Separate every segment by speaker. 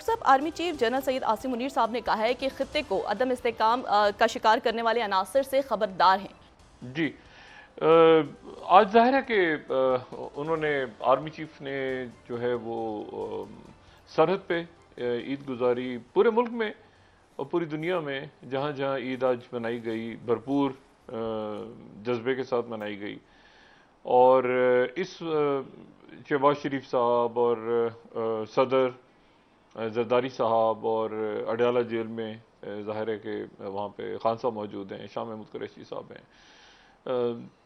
Speaker 1: Doctor صاحب، army chief general Syed Asim Munir صاحب نے کہا ہے کہ خطے کو عدم استحکام کا شکار کرنے والے عناصر سے خبردار ہیں۔
Speaker 2: جی، آج ظاہر ہے کہ انہوں نے آرمی چیف نے جو ہے وہ سرحد پہ عید گزاری پورے ملک میں اور پوری دنیا میں جہاں جہاں عید آج منائی گئی بھرپور جذبے کے ساتھ منائی گئی، اور اس شہباز شریف صاحب اور صدر زرداری صاحب اور اڈیالہ جیل میں ظاہر ہے کہ وہاں پہ خان صاحب موجود ہیں، شاہ محمود قریشی صاحب ہیں،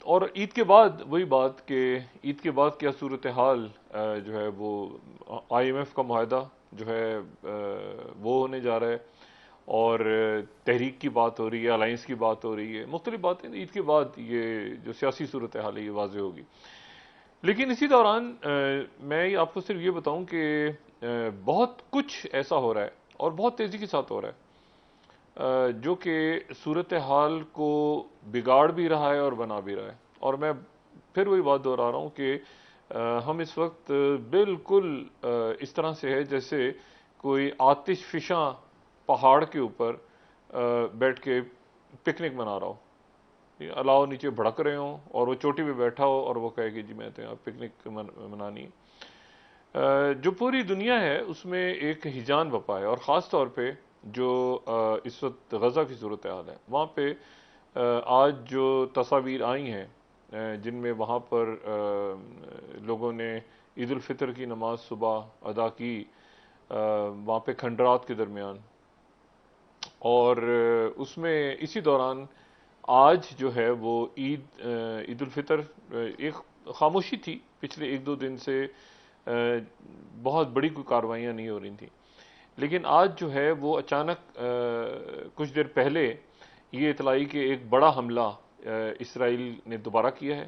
Speaker 2: اور عید کے بعد وہی بات کہ عید کے بعد کیا صورتحال جو ہے وہ آئی ایم ایف کا معاہدہ جو ہے وہ ہونے جا رہا ہے، اور تحریک کی بات ہو رہی ہے، الائنس کی بات ہو رہی ہے، مختلف باتیں عید کے بعد یہ جو سیاسی صورتحال ہے یہ واضح ہوگی۔ لیکن اسی دوران میں آپ کو صرف یہ بتاؤں کہ بہت کچھ ایسا ہو رہا ہے اور بہت تیزی کے ساتھ ہو رہا ہے جو کہ صورتحال کو بگاڑ بھی رہا ہے اور بنا بھی رہا ہے، اور میں پھر وہی بات دہرا رہا ہوں کہ ہم اس وقت بالکل اس طرح سے ہے جیسے کوئی آتش فشاں پہاڑ کے اوپر بیٹھ کے پکنک منا رہا ہو، الاؤ نیچے بھڑک رہے ہوں اور وہ چوٹی پہ بیٹھا ہو اور وہ کہے کہ جی میں تو یہاں پکنک منانی ہے۔ جو پوری دنیا ہے اس میں ایک ہیجان بپا ہے، اور خاص طور پہ جو اس وقت غزہ کی صورتحال ہے وہاں پہ آج جو تصاویر آئی ہیں جن میں وہاں پر لوگوں نے عید الفطر کی نماز صبح ادا کی وہاں پہ کھنڈرات کے درمیان، اور اس میں اسی دوران آج جو ہے وہ عید الفطر ایک خاموشی تھی، پچھلے ایک دو دن سے بہت بڑی کوئی کاروائیاں نہیں ہو رہی تھیں، لیکن آج جو ہے وہ اچانک کچھ دیر پہلے یہ اطلاع کہ ایک بڑا حملہ اسرائیل نے دوبارہ کیا ہے،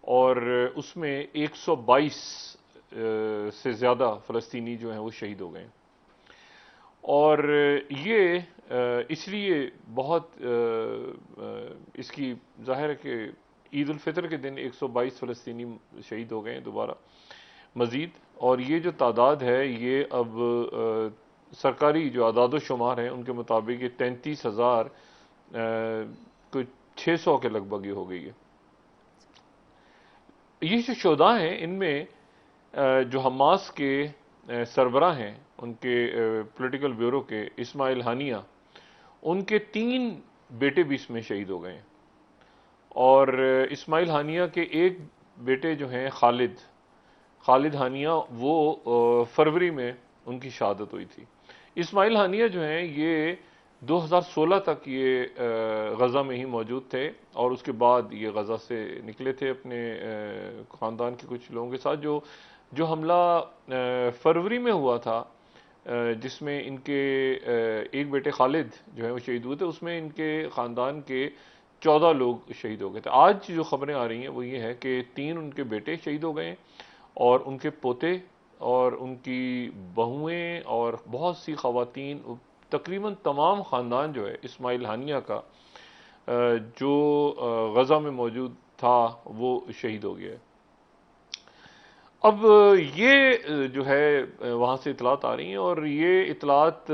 Speaker 2: اور اس میں 122 سے زیادہ فلسطینی جو ہیں وہ شہید ہو گئے ہیں، اور یہ اس لیے بہت اس کی ظاہر ہے کہ عید الفطر کے دن 122 فلسطینی شہید ہو گئے ہیں دوبارہ مزید، اور یہ جو تعداد ہے یہ اب سرکاری جو اعداد و شمار ہیں ان کے مطابق یہ 33,000 کوئی 600 کے لگ بھگ یہ ہو گئی ہے۔ یہ جو شہداء ہیں ان میں جو حماس کے سربراہ ہیں ان کے پولیٹیکل بیورو کے اسماعیل ہانیہ، ان کے 3 بیٹے بھی اس میں شہید ہو گئے ہیں، اور اسماعیل ہانیہ کے ایک بیٹے جو ہیں خالد ہانیہ وہ فروری میں ان کی شہادت ہوئی تھی۔ اسماعیل ہانیہ جو ہیں یہ 2016 تک یہ غزہ میں ہی موجود تھے، اور اس کے بعد یہ غزہ سے نکلے تھے اپنے خاندان کے کچھ لوگوں کے ساتھ۔ جو حملہ فروری میں ہوا تھا جس میں ان کے ایک بیٹے خالد جو ہیں وہ شہید ہوئے تھے، اس میں ان کے خاندان کے 14 لوگ شہید ہو گئے تھے۔ آج جو خبریں آ رہی ہیں وہ یہ ہے کہ 3 ان کے بیٹے شہید ہو گئے ہیں، اور ان کے پوتے اور ان کی بہویں اور بہت سی خواتین، تقریباً تمام خاندان جو ہے اسماعیل ہانیہ کا جو غزہ میں موجود تھا وہ شہید ہو گیا ہے۔ اب یہ جو ہے وہاں سے اطلاعات آ رہی ہیں، اور یہ اطلاعات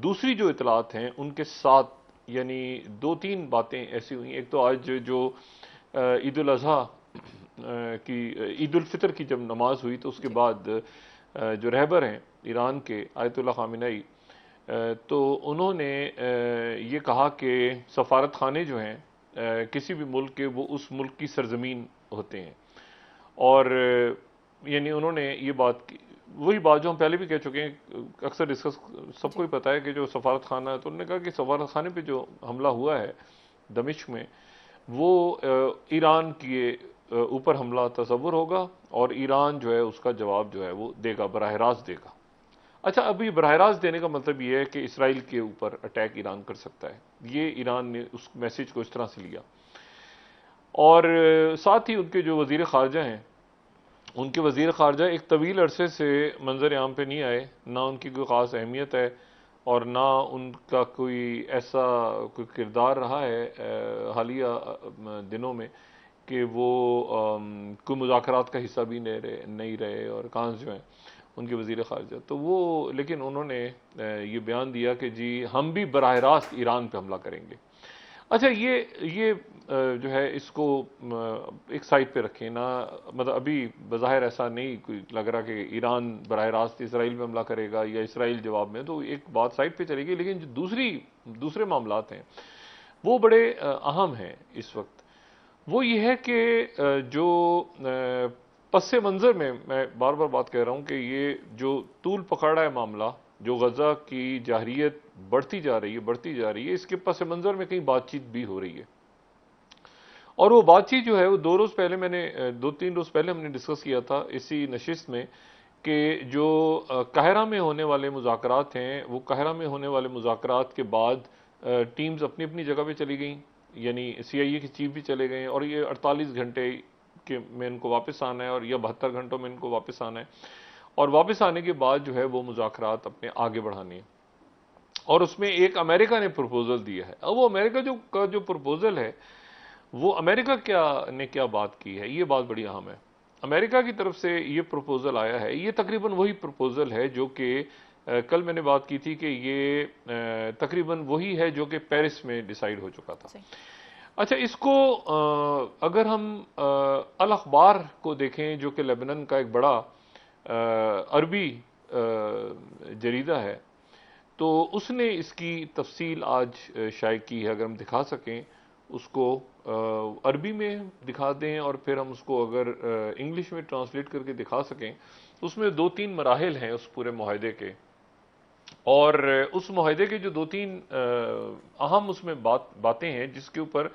Speaker 2: دوسری جو اطلاعات ہیں ان کے ساتھ یعنی 2-3 باتیں ایسی ہوئی ہیں۔ ایک تو آج جو عید الاضحیٰ کی عید الفطر کی جب نماز ہوئی تو اس کے بعد جو رہبر ہیں ایران کے آیت اللہ خامنئی، تو انہوں نے یہ کہا کہ سفارت خانے جو ہیں کسی بھی ملک کے وہ اس ملک کی سرزمین ہوتے ہیں، اور یعنی انہوں نے یہ بات کی، وہی بات جو ہم پہلے بھی کہہ چکے ہیں، اکثر ڈسکس سب کو ہی پتہ ہے کہ جو سفارت خانہ ہے، تو انہوں نے کہا کہ سفارت خانے پہ جو حملہ ہوا ہے دمشق میں وہ ایران کے اوپر حملہ تصور ہوگا، اور ایران جو ہے اس کا جواب جو ہے وہ دے گا، براہ راست دے گا۔ اچھا، ابھی براہ راست دینے کا مطلب یہ ہے کہ اسرائیل کے اوپر اٹیک ایران کر سکتا ہے، یہ ایران نے اس میسج کو اس طرح سے لیا، اور ساتھ ہی ان کے جو وزیر خارجہ ہیں، ان کے وزیر خارجہ ایک طویل عرصے سے منظر عام پہ نہیں آئے، نہ ان کی کوئی خاص اہمیت ہے اور نہ ان کا کوئی ایسا کوئی کردار رہا ہے حالیہ دنوں میں کہ وہ کوئی مذاکرات کا حصہ بھی نہیں رہے، اور کانز جو ہیں ان کے وزیر خارجہ، تو وہ لیکن انہوں نے یہ بیان دیا کہ جی ہم بھی براہ راست ایران پہ حملہ کریں گے۔ اچھا یہ جو ہے اس کو ایک سائڈ پہ رکھیں نا، مطلب ابھی بظاہر ایسا نہیں کوئی لگ رہا کہ ایران براہ راست اسرائیل پہ حملہ کرے گا یا اسرائیل جواب میں، تو ایک بات سائڈ پہ چلے گی، لیکن جو دوسرے معاملات ہیں وہ بڑے اہم ہیں اس وقت۔ وہ یہ ہے کہ جو پس منظر میں بار بار بات کہہ رہا ہوں کہ یہ جو طول پکڑا ہے معاملہ، جو غزہ کی جارحیت بڑھتی جا رہی ہے، اس کے پس منظر میں کہیں بات چیت بھی ہو رہی ہے، اور وہ بات چیت جو ہے وہ 2 روز پہلے دو تین روز پہلے ہم نے ڈسکس کیا تھا اسی نشست میں، کہ جو قاہرہ میں ہونے والے مذاکرات ہیں، وہ قاہرہ میں ہونے والے مذاکرات کے بعد ٹیمز اپنی اپنی جگہ پہ چلی گئیں، یعنی CIA کے چیف بھی چلے گئے ہیں، اور یہ 48 گھنٹے میں ان کو واپس آنا ہے، اور یا 72 گھنٹوں میں ان کو واپس آنا ہے، اور واپس آنے کے بعد جو ہے وہ مذاکرات اپنے آگے بڑھانے ہیں۔ اور اس میں ایک امریکہ نے پروپوزل دیا ہے، اب وہ امریکہ جو پروپوزل ہے، وہ امریکہ نے کیا بات کی ہے، یہ بات بڑی اہم ہے۔ امریکہ کی طرف سے یہ پروپوزل آیا ہے، یہ تقریباً وہی پروپوزل ہے جو کہ کل میں نے بات کی تھی کہ یہ تقریباً وہی ہے جو کہ پیرس میں ڈیسائیڈ ہو چکا تھا۔ اچھا، اس کو اگر ہم الاخبار کو دیکھیں، جو کہ لیبنان کا ایک بڑا عربی جریدہ ہے، تو اس نے اس کی تفصیل آج شائع کی ہے۔ اگر ہم دکھا سکیں اس کو عربی میں دکھا دیں، اور پھر ہم اس کو اگر انگلش میں ٹرانسلیٹ کر کے دکھا سکیں، اس میں 2-3 مراحل ہیں اس پورے معاہدے کے، اور اس معاہدے کے جو 2-3 اہم اس میں باتیں ہیں جس کے اوپر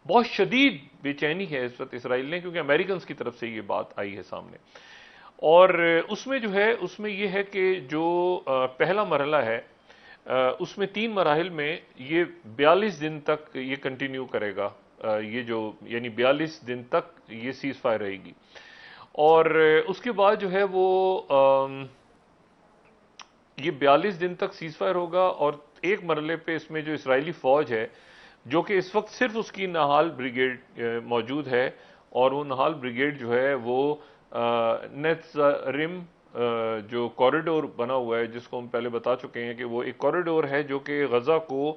Speaker 2: بہت شدید بے چینی ہے اس وقت اسرائیل نے، کیونکہ امریکنز کی طرف سے یہ بات آئی ہے سامنے، اور اس میں جو ہے اس میں یہ ہے کہ جو پہلا مرحلہ ہے، اس میں 3 مراحل میں یہ 42 دن تک یہ کنٹینیو کرے گا، یہ جو یعنی 42 دن تک یہ سیز فائر رہے گی، اور اس کے بعد جو ہے وہ یہ 42 دن تک سیز فائر ہوگا، اور ایک مرحلے پہ اس میں جو اسرائیلی فوج ہے، جو کہ اس وقت صرف اس کی نہال بریگیڈ موجود ہے، اور وہ نہال بریگیڈ جو ہے وہ نیتزارم جو کوریڈور بنا ہوا ہے، جس کو ہم پہلے بتا چکے ہیں کہ وہ ایک کوریڈور ہے جو کہ غزہ کو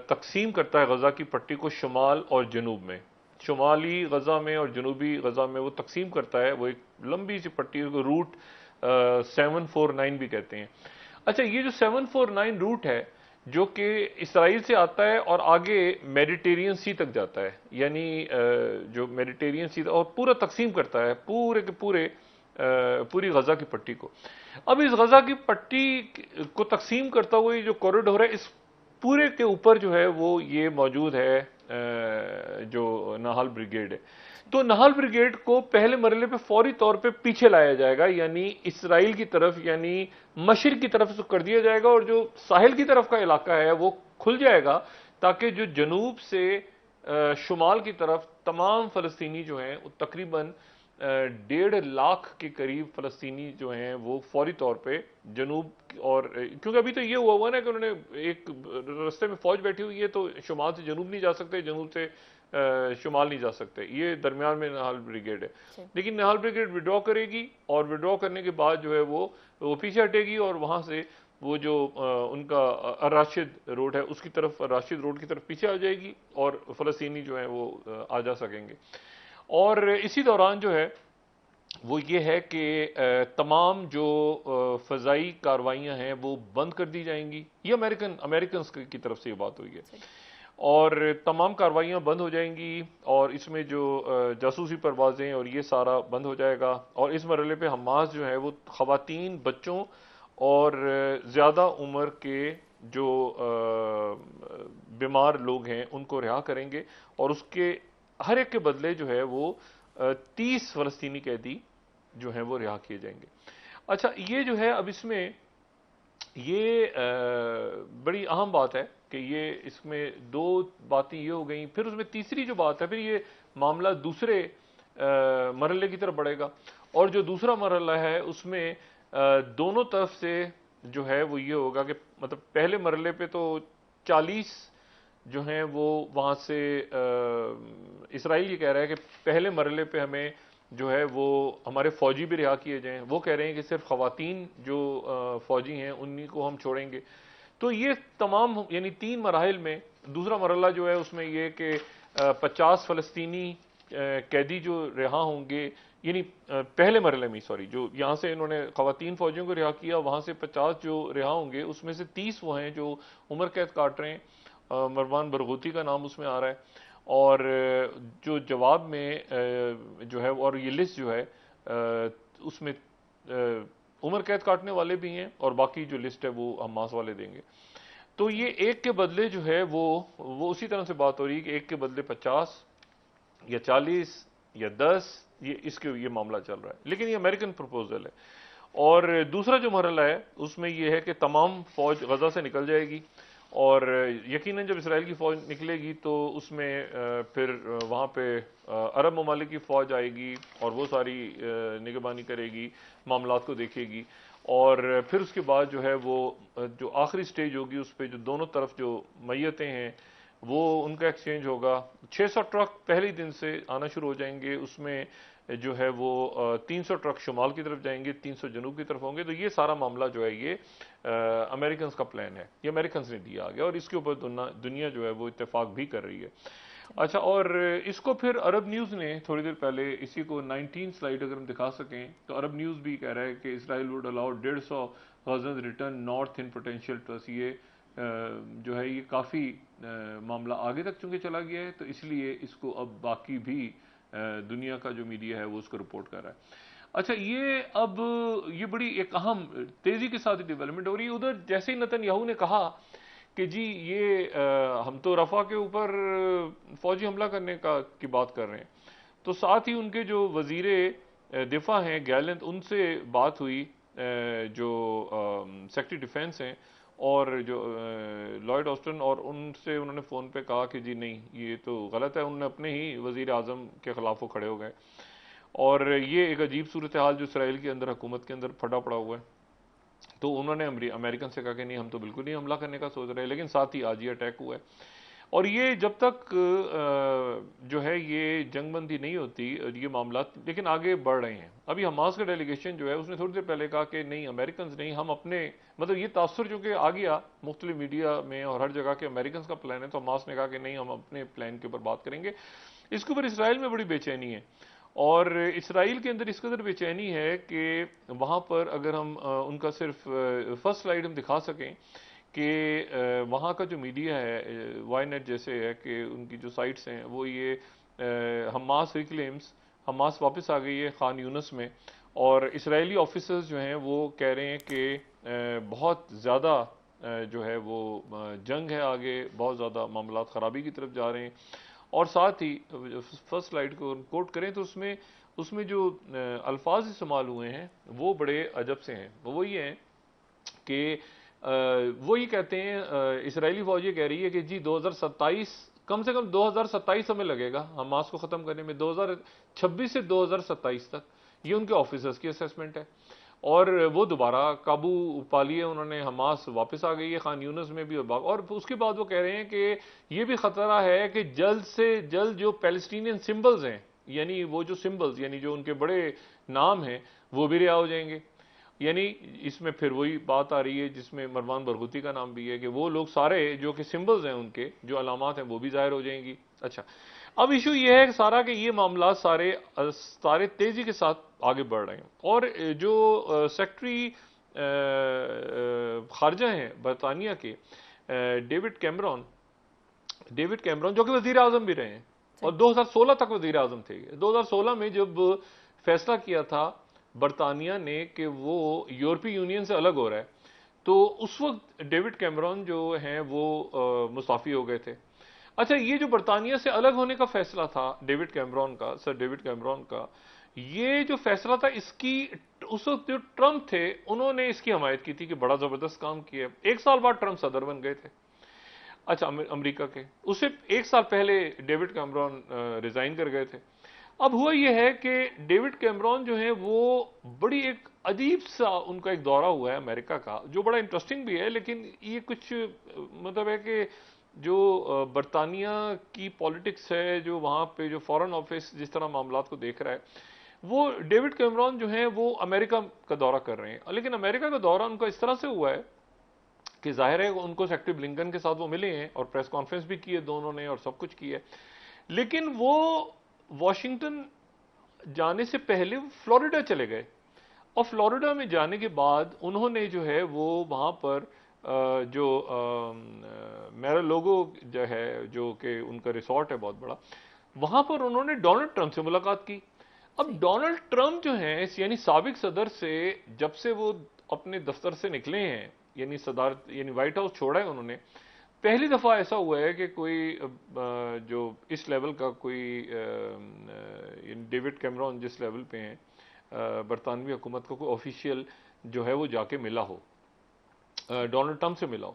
Speaker 2: تقسیم کرتا ہے، غزہ کی پٹی کو شمال اور جنوب میں، شمالی غزہ میں اور جنوبی غزہ میں وہ تقسیم کرتا ہے، وہ ایک لمبی سی پٹی کو روٹ 749 بھی کہتے ہیں۔ اچھا، یہ جو 749 روٹ ہے جو کہ اسرائیل سے آتا ہے اور آگے میڈیٹیرین سی تک جاتا ہے، یعنی جو میڈیٹیرین سی اور پورا تقسیم کرتا ہے پورے کے پورے پوری غزہ کی پٹی کو۔ اب اس غزہ کی پٹی کو تقسیم کرتا ہوا یہ جو کوریڈور ہے، اس پورے کے اوپر جو ہے وہ یہ موجود ہے جو نہال بریگیڈ ہے۔ تو نہال بریگیڈ کو پہلے مرحلے پہ فوری طور پہ پیچھے لایا جائے گا، یعنی اسرائیل کی طرف، یعنی مشرق کی طرف اس کو کر دیا جائے گا، اور جو ساحل کی طرف کا علاقہ ہے وہ کھل جائے گا، تاکہ جو جنوب سے شمال کی طرف تمام فلسطینی جو ہیں، تقریباً 1.5 لاکھ کے قریب فلسطینی جو ہیں وہ فوری طور پہ جنوب، اور کیونکہ ابھی تو یہ ہوا نا کہ انہوں نے ایک رستے میں فوج بیٹھی ہوئی ہے، تو شمال سے جنوب نہیں جا سکتے، جنوب سے شمال نہیں جا سکتے، یہ درمیان میں نہال بریگیڈ ہے، لیکن نہال بریگیڈ وڈرا کرے گی، اور وڈرا کرنے کے بعد جو ہے وہ پیچھے ہٹے گی، اور وہاں سے وہ جو ان کا الراشد روڈ ہے اس کی طرف، الراشد روڈ کی طرف پیچھے آ جائے گی، اور فلسطینی جو ہیں وہ آ جا سکیں گے۔ اور اسی دوران جو ہے وہ یہ ہے کہ تمام جو فضائی کاروائیاں ہیں وہ بند کر دی جائیں گی، یہ امریکنز کی طرف سے یہ بات ہوئی ہے، اور تمام کاروائیاں بند ہو جائیں گی، اور اس میں جو جاسوسی پروازیں اور یہ سارا بند ہو جائے گا، اور اس مرحلے پہ حماس جو ہے وہ خواتین، بچوں اور زیادہ عمر کے جو بیمار لوگ ہیں ان کو رہا کریں گے، اور اس کے ہر ایک کے بدلے جو ہے وہ 30 فلسطینی قیدی جو ہیں وہ رہا کیے جائیں گے۔ اچھا، یہ جو ہے اب اس میں یہ بڑی اہم بات ہے کہ یہ اس میں 2 باتیں یہ ہو گئیں، پھر اس میں تیسری جو بات ہے، پھر یہ معاملہ دوسرے مرحلے کی طرف بڑھے گا، اور جو دوسرا مرحلہ ہے اس میں دونوں طرف سے جو ہے وہ یہ ہوگا کہ مطلب پہلے مرحلے پہ تو 40 جو ہیں وہ وہاں سے اسرائیل یہ کہہ رہا ہے کہ پہلے مرحلے پہ ہمیں جو ہے وہ ہمارے فوجی بھی رہا کیے جائیں. وہ کہہ رہے ہیں کہ صرف خواتین جو فوجی ہیں انہی کو ہم چھوڑیں گے. تو یہ تمام یعنی 3 مراحل میں دوسرا مرحلہ جو ہے اس میں یہ کہ 50 فلسطینی قیدی جو رہا ہوں گے، یعنی پہلے مرحلے میں سوری، جو یہاں سے انہوں نے خواتین فوجیوں کو رہا کیا، وہاں سے 50 جو رہا ہوں گے، اس میں سے 30 وہ ہیں جو عمر قید کاٹ رہے ہیں. مروان برغوثی کا نام اس میں آ رہا ہے. اور جو جواب میں جو ہے، اور یہ لسٹ جو ہے اس میں عمر قید کاٹنے والے بھی ہیں، اور باقی جو لسٹ ہے وہ حماس والے دیں گے. تو یہ ایک کے بدلے جو ہے وہ اسی طرح سے بات ہو رہی ہے کہ ایک کے بدلے 50 یا 40 یا 10، یہ معاملہ چل رہا ہے. لیکن یہ امریکن پروپوزل ہے. اور دوسرا جو مرحلہ ہے اس میں یہ ہے کہ تمام فوج غزہ سے نکل جائے گی، اور یقیناً جب اسرائیل کی فوج نکلے گی تو اس میں پھر وہاں پہ عرب ممالک کی فوج آئے گی اور وہ ساری نگہبانی کرے گی، معاملات کو دیکھے گی. اور پھر اس کے بعد جو ہے وہ جو آخری سٹیج ہوگی اس پہ جو دونوں طرف جو میتیں ہیں وہ ان کا ایکسچینج ہوگا. 600 ٹرک پہلے دن سے آنا شروع ہو جائیں گے، اس میں جو ہے وہ 300 ٹرک شمال کی طرف جائیں گے، 300 جنوب کی طرف ہوں گے. تو یہ سارا معاملہ جو ہے یہ امریکنز کا پلان ہے، یہ امریکنز نے دیا آگیا، اور اس کے اوپر دنیا جو ہے وہ اتفاق بھی کر رہی ہے. اچھا، اور اس کو پھر عرب نیوز نے تھوڑی دیر پہلے اسی کو 19 سلائیڈ اگر ہم دکھا سکیں تو عرب نیوز بھی کہہ رہا ہے کہ Israel will allow 150 Gazans return north in potential truce. یہ جو ہے یہ کافی معاملہ آگے تک چونکہ چلا گیا ہے، تو اس لیے اس کو اب باقی بھی دنیا کا جو میڈیا ہے وہ اس کو رپورٹ کر رہا ہے. اچھا، یہ بڑی ایک اہم تیزی کے ساتھ ڈیولپمنٹ ہو رہی ہے. ادھر جیسے ہی نتن یاہو نے کہا کہ جی یہ ہم تو رفح کے اوپر فوجی حملہ کرنے کی بات کر رہے ہیں، تو ساتھ ہی ان کے جو وزیر دفاع ہیں گیلنٹ، ان سے بات ہوئی، جو سیکرٹری ڈیفینس ہیں اور جو لائیڈ آسٹن، اور ان سے انہوں نے فون پہ کہا کہ جی نہیں یہ تو غلط ہے. انہوں نے اپنے ہی وزیر اعظم کے خلاف وہ کھڑے ہو گئے. اور یہ ایک عجیب صورتحال جو اسرائیل کے اندر حکومت کے اندر پھٹا پڑا ہوا ہے. تو انہوں نے امریکن سے کہا کہ نہیں ہم تو بالکل نہیں حملہ کرنے کا سوچ رہے، لیکن ساتھ ہی آج یہ اٹیک ہوا ہے. اور یہ جب تک جو ہے یہ جنگ بندی نہیں ہوتی یہ معاملات لیکن آگے بڑھ رہے ہیں. ابھی حماس کا ڈیلیگیشن جو ہے اس نے تھوڑی دیر پہلے کہا کہ نہیں امریکنز نہیں، ہم اپنے مطلب یہ تاثر جو کہ آ گیا مختلف میڈیا میں اور ہر جگہ کہ امریکنز کا پلان ہے، تو حماس نے کہا کہ نہیں ہم اپنے پلان کے اوپر بات کریں گے. اس کے اوپر اسرائیل میں بڑی بے چینی ہے، اور اسرائیل کے اندر اس قدر بے چینی ہے کہ وہاں پر اگر ہم ان کا صرف فرسٹ سلائیڈ ہم دکھا سکیں کہ وہاں کا جو میڈیا ہے وائی نیٹ جیسے ہے کہ ان کی جو سائٹس ہیں وہ یہ حماس ریکلیمز، حماس واپس آ گئی ہے خان یونس میں، اور اسرائیلی آفیسرز جو ہیں وہ کہہ رہے ہیں کہ بہت زیادہ جو ہے وہ جنگ ہے آگے، بہت زیادہ معاملات خرابی کی طرف جا رہے ہیں. اور ساتھ ہی فرسٹ سلائیڈ کو کوٹ کریں تو اس میں جو الفاظ استعمال ہوئے ہیں وہ بڑے عجب سے ہیں. وہ یہ ہیں کہ وہ یہ کہتے ہیں، اسرائیلی فوج یہ کہہ رہی ہے کہ جی 2027 کم سے کم 2027 ہمیں لگے گا حماس کو ختم کرنے میں، 2026 سے 2027 تک. یہ ان کے آفیسرز کی اسیسمنٹ ہے. اور وہ دوبارہ قابو پا لیے انہوں نے، حماس واپس آ گئی ہے خان یونس میں بھی. اور اس کے بعد وہ کہہ رہے ہیں کہ یہ بھی خطرہ ہے کہ جلد سے جلد جو پیلسٹینین سمبلز ہیں، یعنی وہ جو سمبلز یعنی جو ان کے بڑے نام ہیں وہ بھی رہا ہو جائیں گے. یعنی اس میں پھر وہی بات آ رہی ہے جس میں مروان برغوثی کا نام بھی ہے کہ وہ لوگ سارے جو کہ سمبلز ہیں ان کے جو علامات ہیں وہ بھی ظاہر ہو جائیں گی. اچھا، اب ایشو یہ ہے سارا کہ یہ معاملات سارے تیزی کے ساتھ آگے بڑھ رہے ہیں. اور جو سیکرٹری خارجہ ہیں برطانیہ کے ڈیوڈ کیمرون جو کہ وزیر اعظم بھی رہے ہیں اور 2016 تک وزیر اعظم تھے. 2016 میں جب فیصلہ کیا تھا برطانیہ نے کہ وہ یورپی یونین سے الگ ہو رہا ہے، تو اس وقت ڈیوڈ کیمرون جو ہیں وہ مستعفی ہو گئے تھے. اچھا، یہ جو برطانیہ سے الگ ہونے کا فیصلہ تھا سر ڈیوڈ کیمرون کا، یہ جو فیصلہ تھا اس وقت جو ٹرمپ تھے انہوں نے اس کی حمایت کی تھی کہ بڑا زبردست کام کیا. 1 سال بعد ٹرمپ صدر بن گئے تھے امریکہ کے، اس سے 1 سال پہلے ڈیوڈ کیمرون ریزائن کر گئے تھے. اب ہوا یہ ہے کہ ڈیوڈ کیمرون جو ہیں وہ بڑی ایک عجیب سا ان کا ایک دورہ ہوا ہے امریکہ کا جو بڑا انٹرسٹنگ بھی ہے، لیکن یہ کچھ مطلب ہے کہ جو برطانیہ کی پالیٹکس ہے، جو وہاں پہ جو فارن آفس جس طرح معاملات کو دیکھ رہا ہے، وہ ڈیوڈ کیمرون جو ہیں وہ امریکہ کا دورہ کر رہے ہیں، لیکن امریکہ کا دورہ ان کا اس طرح سے ہوا ہے کہ ظاہر ہے ان کو سیکٹری بلنکن کے ساتھ وہ ملے ہیں اور پریس کانفرنس بھی کی ہے دونوں نے اور سب کچھ کیا ہے، لیکن وہ واشنگٹن جانے سے پہلے فلوریڈا چلے گئے، اور فلوریڈا میں جانے کے بعد انہوں نے جو ہے وہ وہاں پر جو میرا لوگو جو ہے جو کہ ان کا ریسورٹ ہے بہت بڑا، وہاں پر انہوں نے ڈونلڈ ٹرمپ سے ملاقات کی۔ اب ڈونلڈ ٹرمپ جو ہیں یعنی سابق صدر سے جب سے وہ اپنے دفتر سے نکلے ہیں، یعنی صدارت یعنی وائٹ ہاؤس چھوڑا ہے انہوں نے، پہلی دفعہ ایسا ہوا ہے کہ کوئی جو اس لیول کا کوئی یعنی ڈیوڈ کیمرون جس لیول پہ ہیں برطانوی حکومت کا کوئی آفیشیل جو ہے وہ جا کے ملا ہو، ڈونلڈ ٹرمپ سے ملا ہو۔